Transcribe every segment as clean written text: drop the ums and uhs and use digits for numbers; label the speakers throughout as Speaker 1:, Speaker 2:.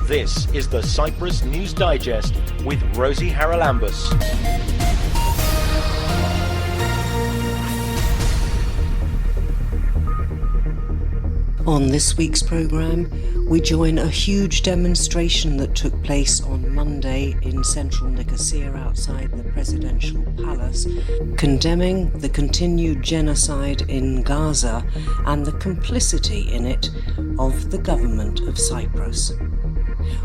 Speaker 1: This is the Cyprus News Digest with Rosie Haralambous.
Speaker 2: On this week's programme, we join a huge demonstration that took place on Monday in central Nicosia outside the presidential palace, condemning the continued genocide in Gaza and the complicity in it of the government of Cyprus.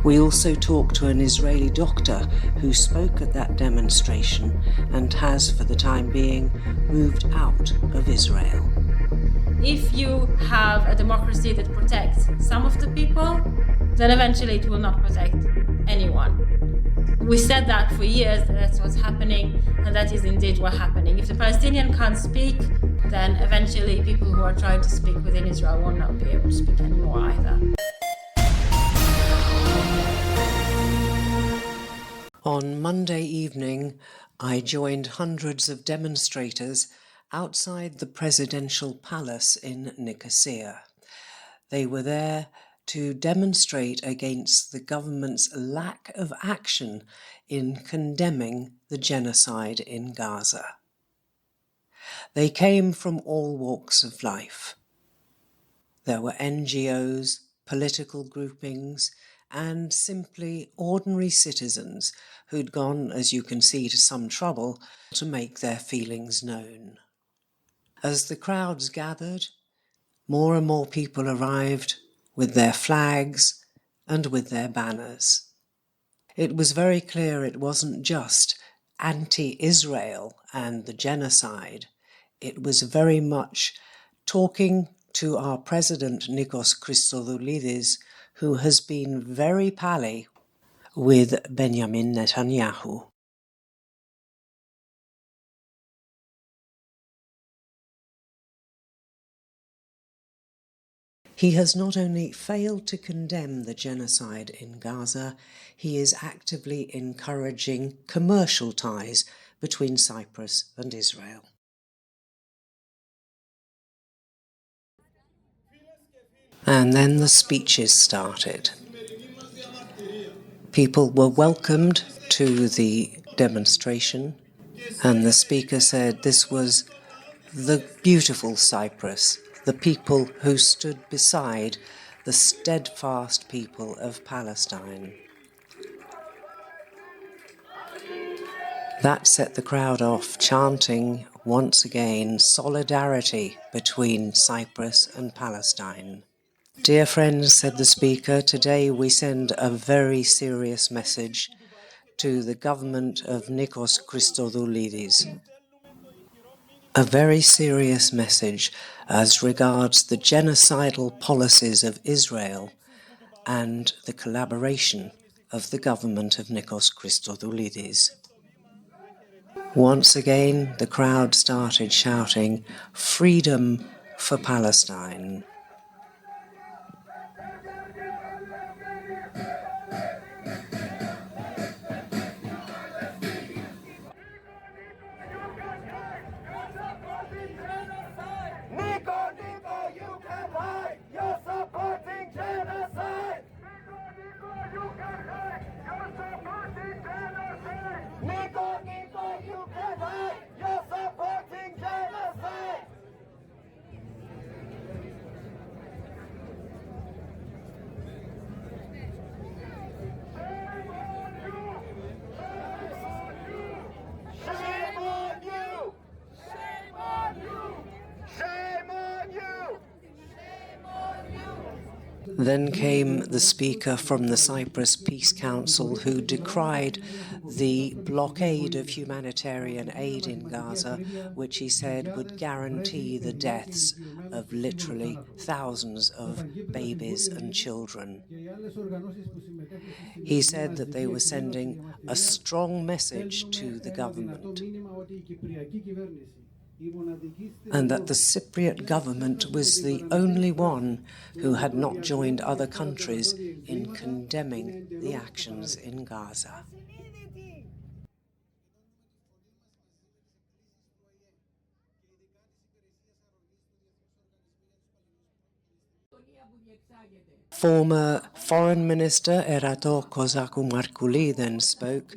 Speaker 2: We also talk to an Israeli doctor who spoke at that demonstration and has, for the time being, moved out of Israel.
Speaker 3: If you have a democracy that protects some of the people, then eventually it will not protect anyone. We said that for years, that that's what's happening, and that is indeed what's happening. If the Palestinian can't speak, then eventually people who are trying to speak within Israel will not be able to speak anymore either.
Speaker 2: On Monday evening, I joined hundreds of demonstrators outside the presidential palace in Nicosia. They were there to demonstrate against the government's lack of action in condemning the genocide in Gaza. They came from all walks of life. There were NGOs, political groupings, and simply ordinary citizens who'd gone, as you can see, to some trouble to make their feelings known. As the crowds gathered, more and more people arrived with their flags and with their banners. It was very clear it wasn't just anti-Israel and the genocide. It was very much talking to our president, Nikos Christodoulidis, who has been very pally with Benjamin Netanyahu. He has not only failed to condemn the genocide in Gaza, he is actively encouraging commercial ties between Cyprus and Israel. And then the speeches started. People were welcomed to the demonstration, and the speaker said this was the beautiful Cyprus, the people who stood beside the steadfast people of Palestine. That set the crowd off, chanting once again solidarity between Cyprus and Palestine. Dear friends, said the speaker, today we send a very serious message to the government of Nikos Christodoulidis. A very serious message as regards the genocidal policies of Israel and the collaboration of the government of Nikos Christodoulidis. Once again, the crowd started shouting, "Freedom for Palestine." Then came the speaker from the Cyprus Peace Council who decried the blockade of humanitarian aid in Gaza, which he said would guarantee the deaths of literally thousands of babies and children. He said that they were sending a strong message to the government, and that the Cypriot government was the only one who had not joined other countries in condemning the actions in Gaza. Former Foreign Minister Erato Kozakou Markouli then spoke,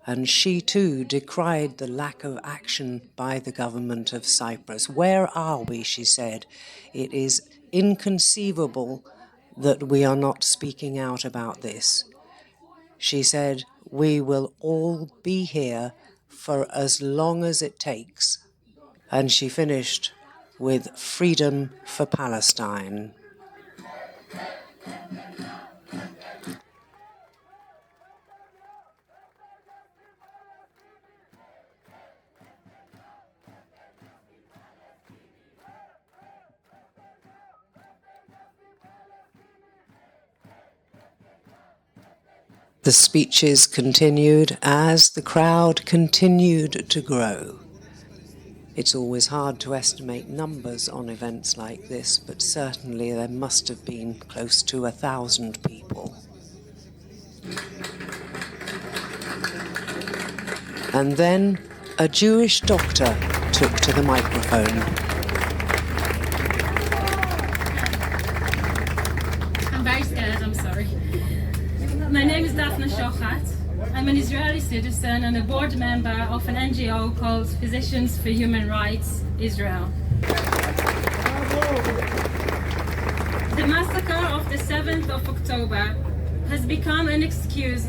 Speaker 2: and she too decried the lack of action by the government of Cyprus. Where are we, she said. It is inconceivable that we are not speaking out about this. She said, we will all be here for as long as it takes. And she finished with freedom for Palestine. The speeches continued as the crowd continued to grow. It's always hard to estimate numbers on events like this, but certainly there must have been close to 1,000 people. And then a Jewish doctor took to the microphone.
Speaker 3: I'm very scared, I'm sorry. My name is Daphne Shochat. I'm an Israeli citizen and a board member of an NGO called Physicians for Human Rights, Israel. The massacre of the 7th of October has become an excuse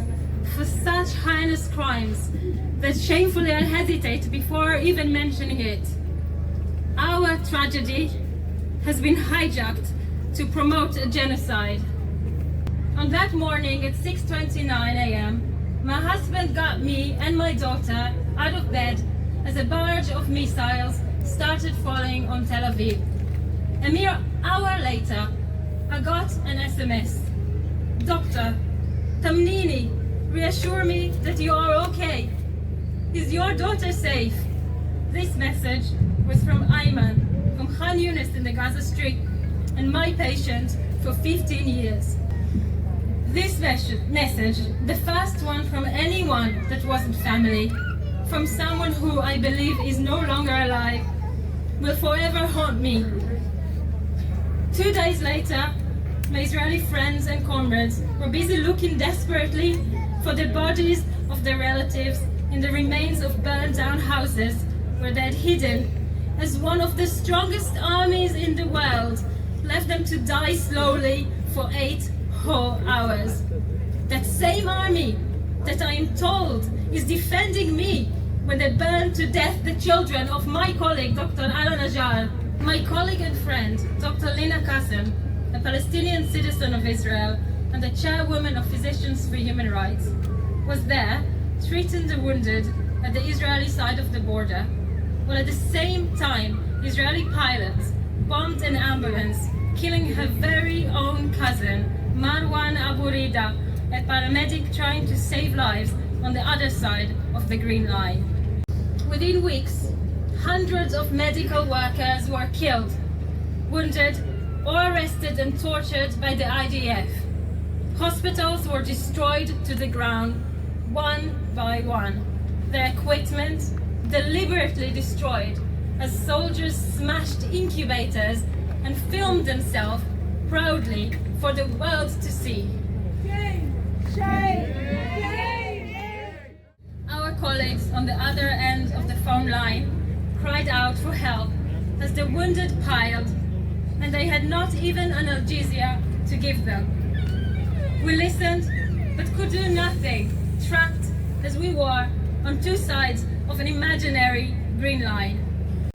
Speaker 3: for such heinous crimes that shamefully I hesitate before even mentioning it. Our tragedy has been hijacked to promote a genocide. On that morning at 6:29 a.m., my husband got me and my daughter out of bed as a barrage of missiles started falling on Tel Aviv. A mere hour later, I got an SMS. Doctor, Tamnini, reassure me that you are okay. Is your daughter safe? This message was from Ayman, from Khan Yunis in the Gaza Strip, and my patient for 15 years. This message, the first one from anyone that wasn't family, from someone who I believe is no longer alive, will forever haunt me. 2 days later, my Israeli friends and comrades were busy looking desperately for the bodies of their relatives in the remains of burned down houses where they had hidden as one of the strongest armies in the world left them to die slowly for 8 whole hours. That same army that I am told is defending me when they burned to death the children of my colleague, Dr. Alan Ajar. My colleague and friend, Dr. Lina Qassem, a Palestinian citizen of Israel and the chairwoman of Physicians for Human Rights, was there treating the wounded at the Israeli side of the border, while at the same time Israeli pilots bombed an ambulance, killing her very own cousin, Marwan Abu Rida, a paramedic trying to save lives on the other side of the Green Line. Within weeks, hundreds of medical workers were killed, wounded, or arrested and tortured by the IDF. Hospitals were destroyed to the ground, one by one. Their equipment deliberately destroyed as soldiers smashed incubators and filmed themselves proudly for the world to see. Shame! Shame! Shame! Our colleagues on the other end of the phone line cried out for help as the wounded piled, and they had not even analgesia to give them. We listened, but could do nothing, trapped as we were on two sides of an imaginary green line.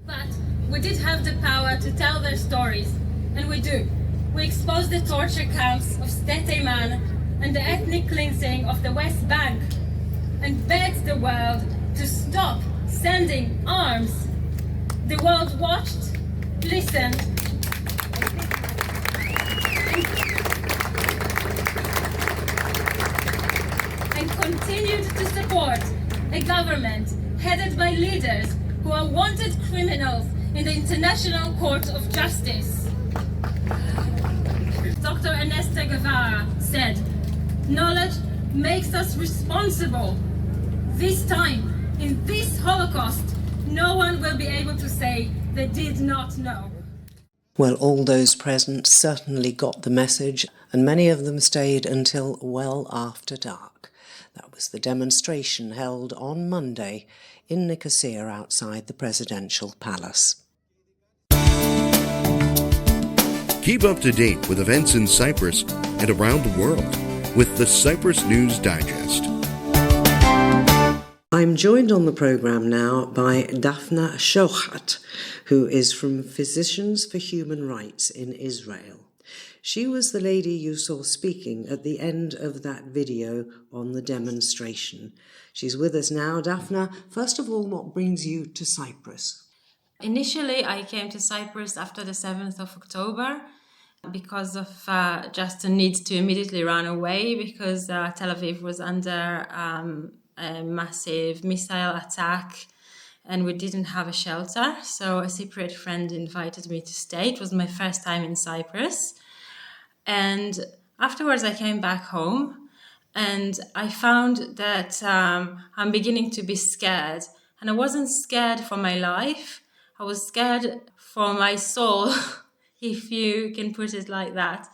Speaker 3: But we did have the power to tell their stories, and we do. We exposed the torture camps of Sdet Eiman and the ethnic cleansing of the West Bank, and begged the world to stop sending arms. The world watched, listened, and continued to support a government headed by leaders who are wanted criminals in the International Court of Justice. Dr. Ernesto Guevara said, "Knowledge makes us responsible. This time, in this Holocaust, no one will be able to say they did not know."
Speaker 2: Well, all those present certainly got the message, and many of them stayed until well after dark. That was the demonstration held on Monday in Nicosia outside the presidential palace.
Speaker 4: Keep up to date with events in Cyprus and around the world with the Cyprus News Digest.
Speaker 2: I'm joined on the programme now by Daphna Shochat, who is from Physicians for Human Rights in Israel. She was the lady you saw speaking at the end of that video on the demonstration. She's with us now. Daphna, first of all, what brings you to Cyprus?
Speaker 3: Initially, I came to Cyprus after the 7th of October because of just a need to immediately run away because Tel Aviv was under a massive missile attack and we didn't have a shelter. So a Cypriot friend invited me to stay. It was my first time in Cyprus. And afterwards I came back home and I found that I'm beginning to be scared. And I wasn't scared for my life. I was scared for my soul, if you can put it like that.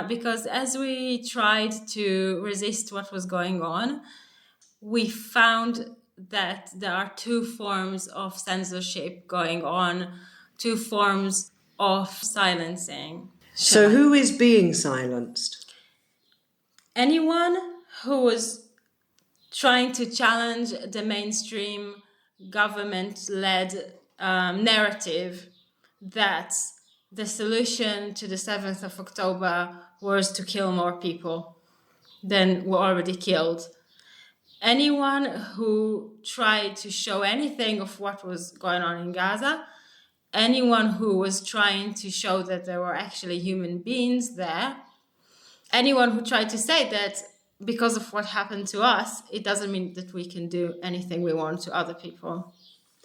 Speaker 3: Because as we tried to resist what was going on, we found that there are two forms of censorship going on, two forms of silencing.
Speaker 2: So who is being silenced?
Speaker 3: Anyone who was trying to challenge the mainstream government-led narrative that the solution to the 7th of October was to kill more people than were already killed. Anyone who tried to show anything of what was going on in Gaza, anyone who was trying to show that there were actually human beings there, anyone who tried to say that because of what happened to us, it doesn't mean that we can do anything we want to other people.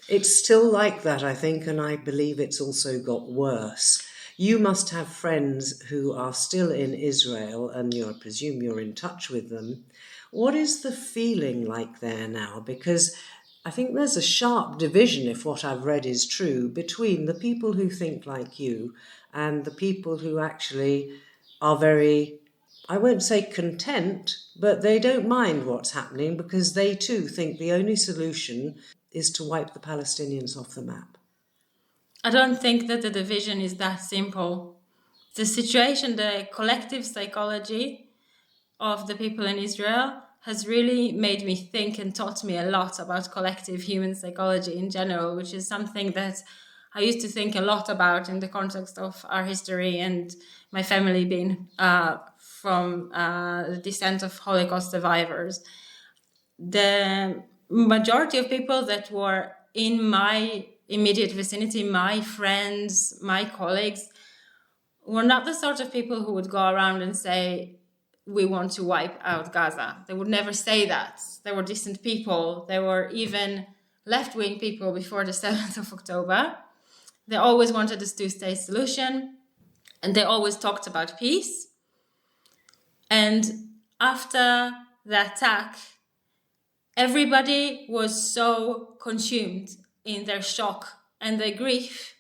Speaker 2: It's still like that, I think, and I believe it's also got worse. You must have friends who are still in Israel, and I presume you're in touch with them. What is the feeling like there now? Because I think there's a sharp division, if what I've read is true, between the people who think like you and the people who actually are very, I won't say content, but they don't mind what's happening because they too think the only solution is to wipe the Palestinians off the map.
Speaker 3: I don't think that the division is that simple. The situation, the collective psychology of the people in Israel has really made me think and taught me a lot about collective human psychology in general, which is something that I used to think a lot about in the context of our history and my family being from the descent of Holocaust survivors. The majority of people that were in my immediate vicinity, my friends, my colleagues, were not the sort of people who would go around and say, we want to wipe out Gaza. They would never say that. They were decent people. They were even left-wing people before the 7th of October. They always wanted a two-state solution, and they always talked about peace. And after the attack, everybody was so consumed in their shock and their grief,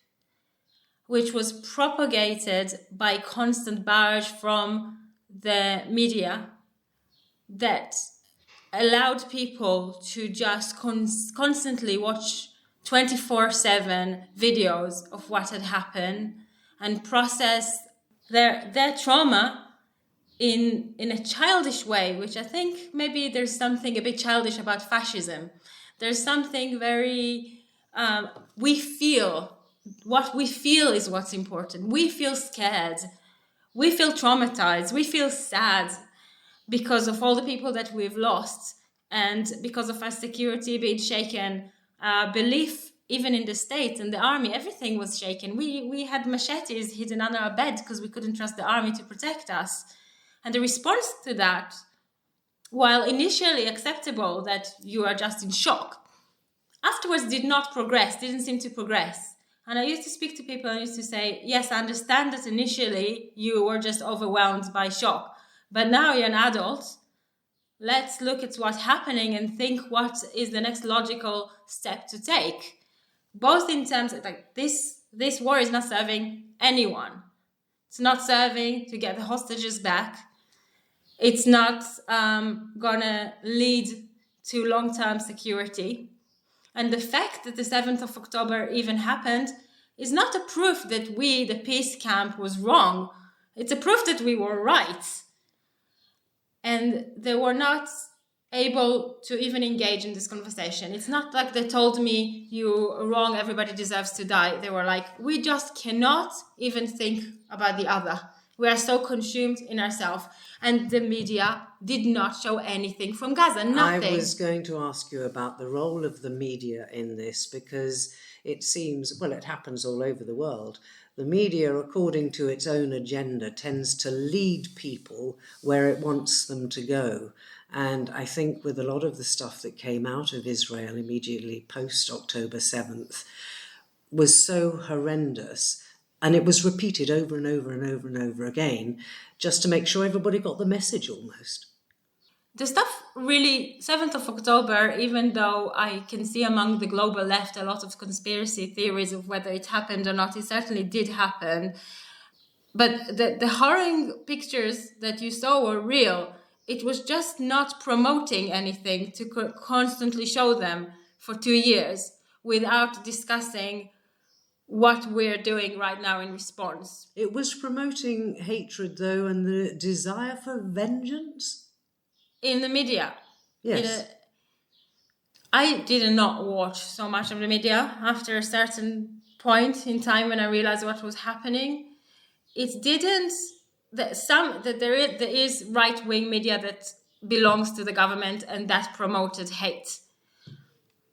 Speaker 3: which was propagated by constant barrage from the media, that allowed people to just constantly watch 24/7 videos of what had happened and process their trauma in a childish way, which I think maybe there's something a bit childish about fascism. There's something very, what we feel is what's important. We feel scared. We feel traumatized. We feel sad because of all the people that we've lost and because of our security being shaken, belief even in the state and the army, everything was shaken. We had machetes hidden under our bed because we couldn't trust the army to protect us. And the response to that, while initially acceptable that you are just in shock, afterwards didn't seem to progress. And I used to speak to people and used to say, yes, I understand that initially you were just overwhelmed by shock, but now you're an adult. Let's look at what's happening and think what is the next logical step to take. Both in terms of like this war is not serving anyone. It's not serving to get the hostages back. It's not gonna lead to long-term security. And the fact that the 7th of October even happened is not a proof that we, the peace camp, was wrong. It's a proof that we were right. And they were not able to even engage in this conversation. It's not like they told me, you're wrong, everybody deserves to die. They were like, we just cannot even think about the other. We are so consumed in ourselves. And the media did not show anything from Gaza, nothing.
Speaker 2: I was going to ask you about the role of the media in this, because it seems, well, it happens all over the world. The media, according to its own agenda, tends to lead people where it wants them to go. And I think with a lot of the stuff that came out of Israel immediately post October 7th was so horrendous, and it was repeated over and over and over and over again, just to make sure everybody got the message almost.
Speaker 3: The stuff really, 7th of October, even though I can see among the global left a lot of conspiracy theories of whether it happened or not, it certainly did happen. But the horrible pictures that you saw were real. It was just not promoting anything to constantly show them for 2 years without discussing what we're doing right now in response.
Speaker 2: It was promoting hatred, though, and the desire for vengeance.
Speaker 3: In the media.
Speaker 2: Yes.
Speaker 3: I did not watch so much of the media after a certain point in time when I realized what was happening. It didn't, that there is right-wing media that belongs to the government and that promoted hate.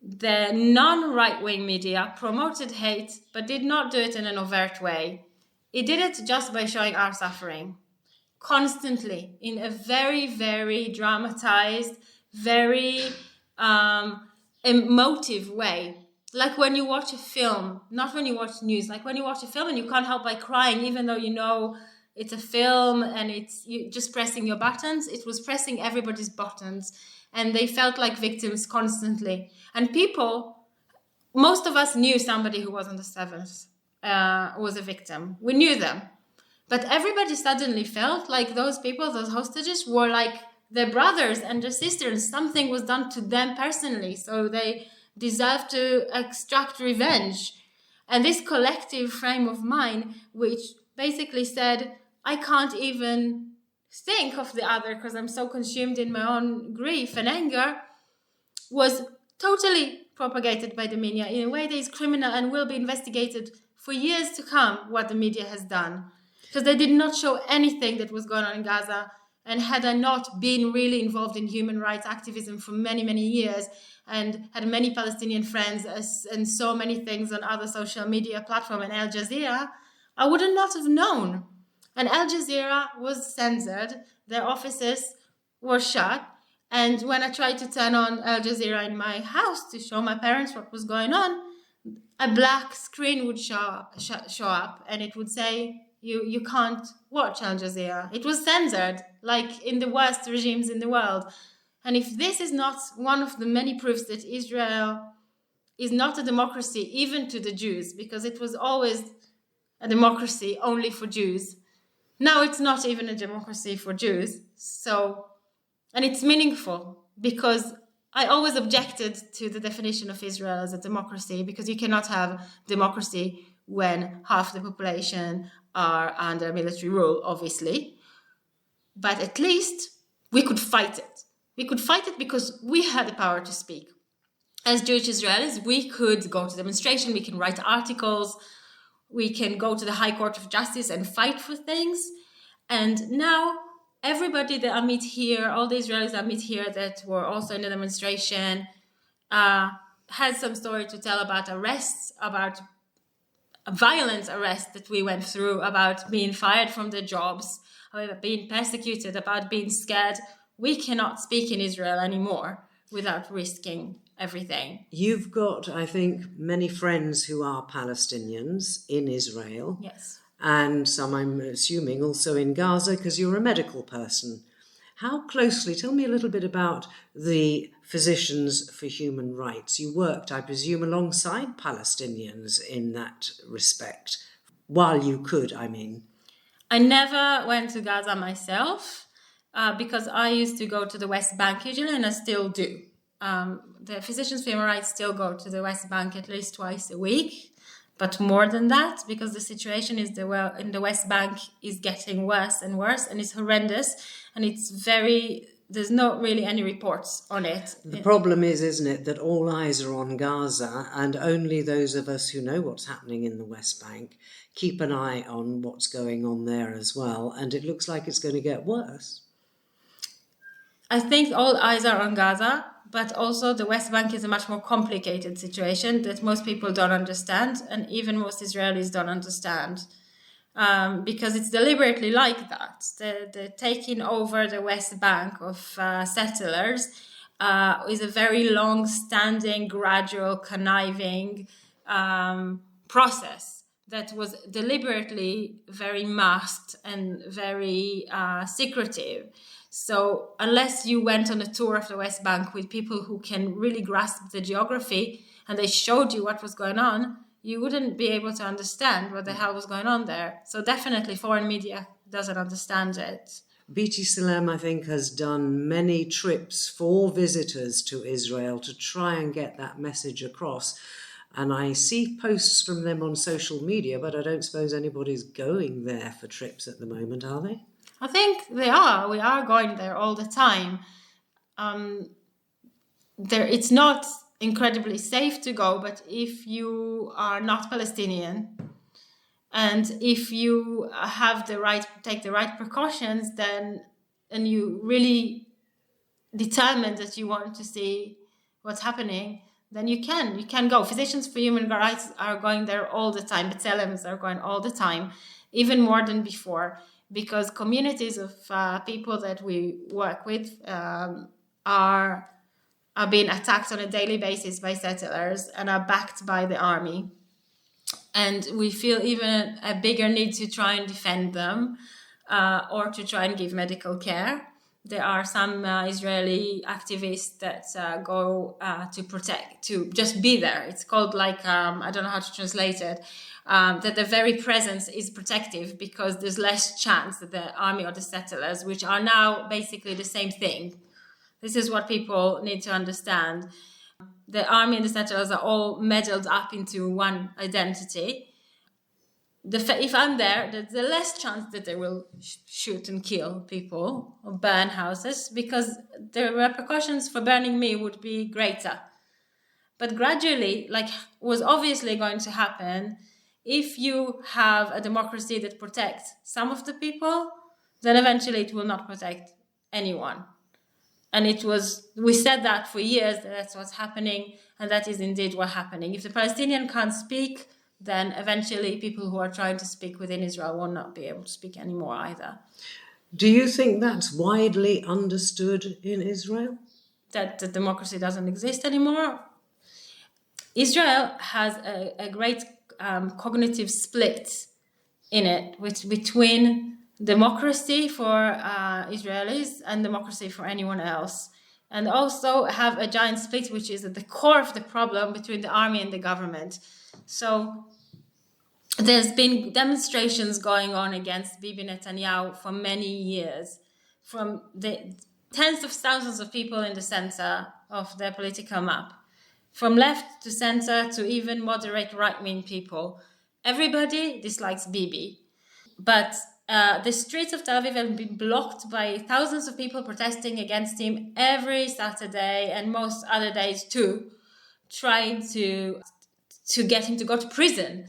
Speaker 3: The non-right-wing media promoted hate, but did not do it in an overt way. It did it just by showing our suffering. Constantly, in a very, very dramatized, very emotive way. Like when you watch a film, not when you watch news, like when you watch a film and you can't help by crying, even though you know it's a film and it's you just pressing your buttons. It was pressing everybody's buttons, and they felt like victims constantly. And people, most of us knew somebody who was on the 7th was a victim. We knew them. But everybody suddenly felt like those people, those hostages, were like their brothers and their sisters. Something was done to them personally, so they deserved to extract revenge. And this collective frame of mind, which basically said, I can't even think of the other because I'm so consumed in my own grief and anger, was totally propagated by the media in a way that is criminal and will be investigated for years to come, what the media has done. Because they did not show anything that was going on in Gaza. And had I not been really involved in human rights activism for many, many years and had many Palestinian friends and so many things on other social media platforms and Al Jazeera, I would not have known. And Al Jazeera was censored. Their offices were shut. And when I tried to turn on Al Jazeera in my house to show my parents what was going on, a black screen would show up and it would say, you can't watch Al Jazeera. It was censored, like in the worst regimes in the world. And if this is not one of the many proofs that Israel is not a democracy, even to the Jews, because it was always a democracy only for Jews. Now it's not even a democracy for Jews. And it's meaningful, because I always objected to the definition of Israel as a democracy, because you cannot have democracy when half the population are under military rule, obviously. But at least we could fight it. We could fight it because we had the power to speak. As Jewish Israelis, we could go to demonstration, we can write articles, we can go to the High Court of Justice and fight for things. And now everybody that I meet here, all the Israelis I meet here that were also in the demonstration, had some story to tell about arrests, about a violent arrest that we went through, about being fired from their jobs, about being persecuted, about being scared. We cannot speak in Israel anymore without risking everything.
Speaker 2: You've got, I think, many friends who are Palestinians in Israel.
Speaker 3: Yes.
Speaker 2: And some, I'm assuming, also in Gaza, because you're a medical person. How closely, tell me a little bit about the Physicians for Human Rights. You worked, I presume, alongside Palestinians in that respect, while you could, I mean.
Speaker 3: I never went to Gaza myself because I used to go to the West Bank usually, and I still do. The Physicians for Human Rights still go to the West Bank at least twice a week, but more than that, because the situation in the West Bank is getting worse and worse, and it's horrendous, and there's not really any reports on it.
Speaker 2: The problem is, isn't it, that all eyes are on Gaza, and only those of us who know what's happening in the West Bank keep an eye on what's going on there as well, and it looks like it's going to get worse.
Speaker 3: I think all eyes are on Gaza, but also the West Bank is a much more complicated situation that most people don't understand, and even most Israelis don't understand. Because it's deliberately like that. The taking over the West Bank of settlers is a very long-standing, gradual, conniving process that was deliberately very masked and very secretive. So unless you went on a tour of the West Bank with people who can really grasp the geography and they showed you what was going on, you wouldn't be able to understand what the hell was going on there. So definitely foreign media doesn't understand it.
Speaker 2: BT Salem, I think, has done many trips for visitors to Israel to try and get that message across. And I see posts from them on social media, but I don't suppose anybody's going there for trips at the moment, are they?
Speaker 3: I think they are. We are going there all the time. It's not incredibly safe to go, but if you are not Palestinian and if you take the right precautions, then and you really determined that you want to see what's happening, then you can go. Physicians for Human Rights are going there all the time. B'Tselem are going all the time, even more than before, because communities of people that we work with are being attacked on a daily basis by settlers and are backed by the army. And we feel even a bigger need to try and defend them or to try and give medical care. There are some Israeli activists that go to just be there. It's called I don't know how to translate it, that the very presence is protective because there's less chance that the army or the settlers, which are now basically the same thing. This is what people need to understand. The army and the settlers are all meddled up into one identity. If I'm there, there's a less chance that they will shoot and kill people or burn houses because the repercussions for burning me would be greater. But gradually, was obviously going to happen, if you have a democracy that protects some of the people, then eventually it will not protect anyone. And we said that for years, that's what's happening, and that is indeed what's happening. If the Palestinian can't speak, then eventually people who are trying to speak within Israel will not be able to speak anymore either.
Speaker 2: Do you think that's widely understood in Israel?
Speaker 3: That the democracy doesn't exist anymore? Israel has a great cognitive split in it between democracy for Israelis and democracy for anyone else. And also have a giant split, which is at the core of the problem between the army and the government. So there's been demonstrations going on against Bibi Netanyahu for many years, from the tens of thousands of people in the center of the political map, from left to center to even moderate right-wing people. Everybody dislikes Bibi. But the streets of Tel Aviv have been blocked by thousands of people protesting against him every Saturday and most other days too, trying to get him to go to prison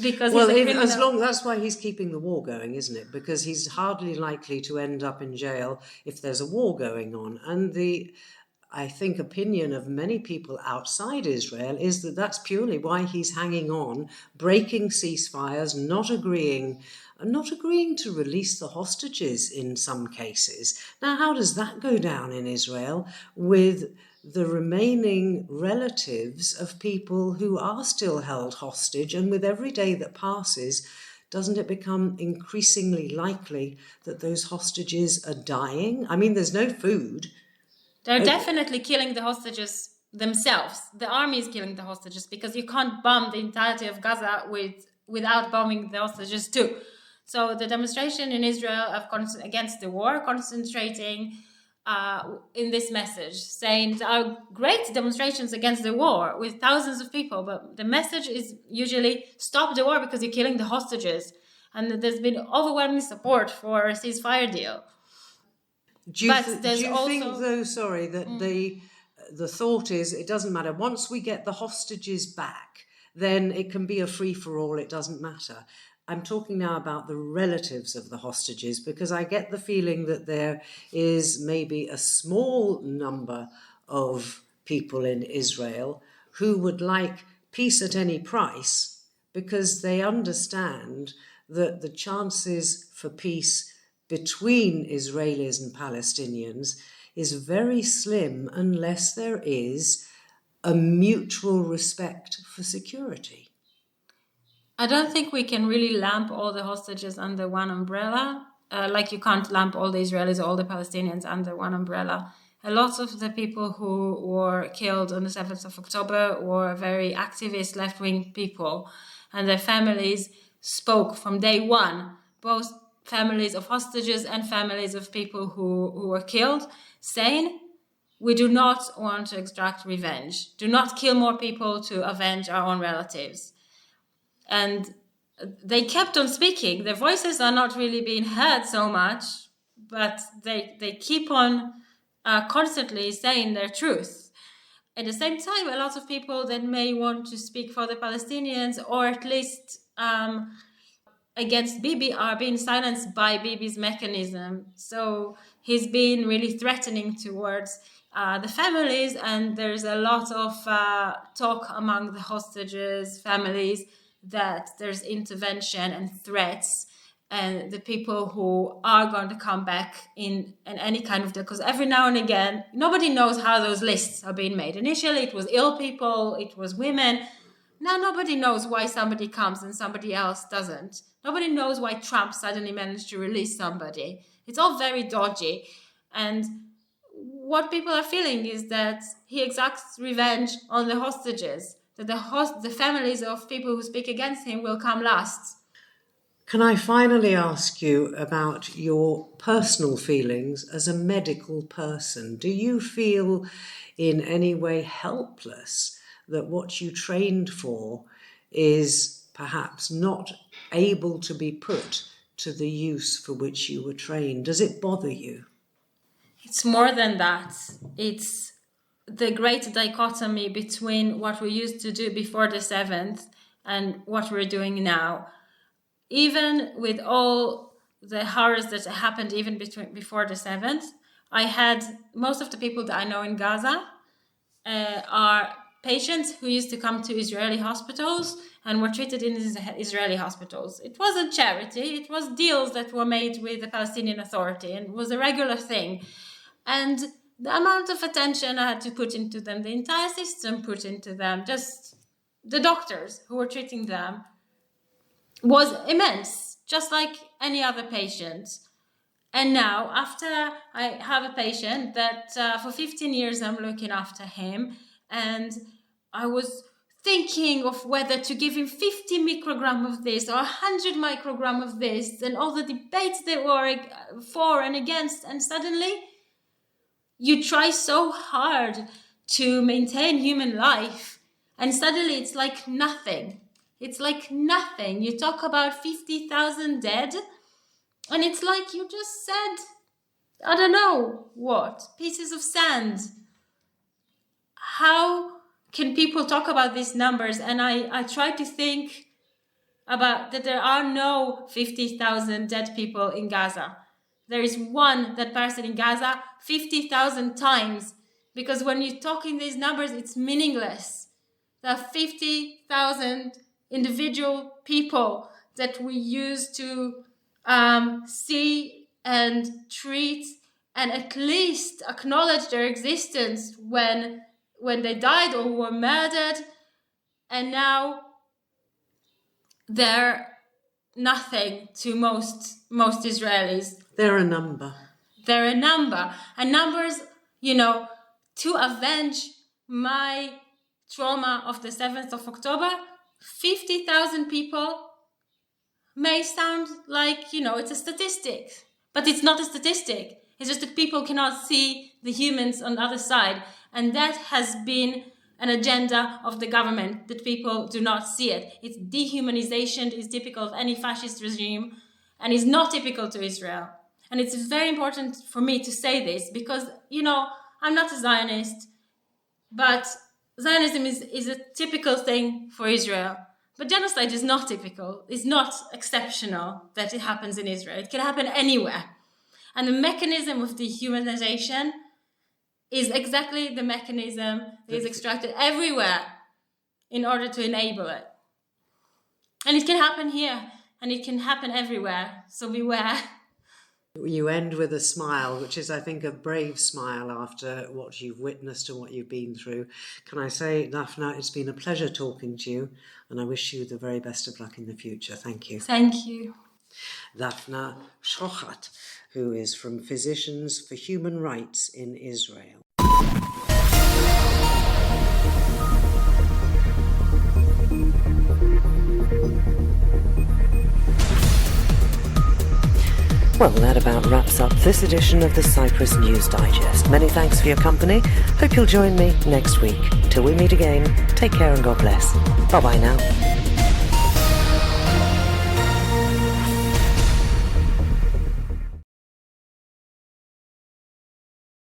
Speaker 3: because he's a criminal.
Speaker 2: That's why he's keeping the war going, isn't it? Because he's hardly likely to end up in jail if there's a war going on. And I think opinion of many people outside Israel is that that's purely why he's hanging on, breaking ceasefires, not agreeing to release the hostages in some cases. Now, how does that go down in Israel with the remaining relatives of people who are still held hostage? And with every day that passes, doesn't it become increasingly likely that those hostages are dying? I mean, there's no food.
Speaker 3: They're definitely killing the hostages themselves. The army is killing the hostages because you can't bomb the entirety of Gaza without bombing the hostages too. So the demonstration in Israel against the war, concentrating in this message, saying there are great demonstrations against the war with thousands of people, but the message is usually stop the war because you're killing the hostages. And there's been overwhelming support for a ceasefire deal.
Speaker 2: Do you think, though, sorry, that the thought is it doesn't matter. Once we get the hostages back, then it can be a free-for-all, it doesn't matter. I'm talking now about the relatives of the hostages, because I get the feeling that there is maybe a small number of people in Israel who would like peace at any price because they understand that the chances for peace between Israelis and Palestinians is very slim unless there is a mutual respect for security.
Speaker 3: I don't think we can really lump all the hostages under one umbrella. Like you can't lump all the Israelis or all the Palestinians under one umbrella. A lot of the people who were killed on the 7th of October were very activist left-wing people, and their families spoke from day one, both families of hostages and families of people who were killed, saying, we do not want to extract revenge. Do not kill more people to avenge our own relatives. And they kept on speaking. Their voices are not really being heard so much, but they keep on constantly saying their truth. At the same time, a lot of people that may want to speak for the Palestinians, or at least against Bibi, are being silenced by Bibi's mechanism. So he's been really threatening towards the families, and there's a lot of talk among the hostages' families that there's intervention and threats, and the people who are going to come back in any kind of deal, because every now and again, nobody knows how those lists are being made. Initially, it was ill people, it was women. Now nobody knows why somebody comes and somebody else doesn't. Nobody knows why Trump suddenly managed to release somebody. It's all very dodgy. And what people are feeling is that he exacts revenge on the hostages, that the families of people who speak against him will come last.
Speaker 2: Can I finally ask you about your personal feelings as a medical person? Do you feel in any way helpless that what you trained for is perhaps not able to be put to the use for which you were trained? Does it bother you?
Speaker 3: It's more than that. It's the great dichotomy between what we used to do before the 7th and what we're doing now. Even with all the horrors that happened even before the 7th, I had most of the people that I know in Gaza are patients who used to come to Israeli hospitals and were treated in Israeli hospitals. It wasn't charity, it was deals that were made with the Palestinian Authority, and it was a regular thing. And the amount of attention I had to put into them, the entire system put into them, just the doctors who were treating them, was immense, just like any other patient. And now, after I have a patient that for 15 years I'm looking after him, and I was thinking of whether to give him 50 microgram of this or 100 microgram of this, and all the debates that were for and against, and suddenly you try so hard to maintain human life, and suddenly it's like nothing. It's like nothing. You talk about 50,000 dead, and it's like you just said, I don't know what, pieces of sand. How can people talk about these numbers? And I try to think about that there are no 50,000 dead people in Gaza. There is one dead person in Gaza 50,000 times, because when you talk in these numbers, it's meaningless. There are 50,000 individual people that we use to see and treat and at least acknowledge their existence when they died or were murdered, and now they're nothing to most Israelis.
Speaker 2: They're a number.
Speaker 3: They're a number. And numbers, to avenge my trauma of the 7th of October, 50,000 people may sound like, it's a statistic, but it's not a statistic. It's just that people cannot see the humans on the other side. And that has been an agenda of the government, that people do not see it. It's dehumanization is typical of any fascist regime and is not typical to Israel. And it's very important for me to say this because, I'm not a Zionist, but Zionism is a typical thing for Israel. But genocide is not typical. It's not exceptional that it happens in Israel. It can happen anywhere. And the mechanism of dehumanization is exactly the mechanism that is extracted everywhere in order to enable it. And it can happen here, and it can happen everywhere. So beware.
Speaker 2: You end with a smile, which is, I think, a brave smile after what you've witnessed and what you've been through. Can I say, Daphna, it's been a pleasure talking to you, and I wish you the very best of luck in the future. Thank you.
Speaker 3: Thank you.
Speaker 2: Daphna Shochat, who is from Physicians for Human Rights in Israel. Well, that about wraps up this edition of the Cyprus News Digest. Many thanks for your company. Hope you'll join me next week. Till we meet again, take care and God bless. Bye-bye now.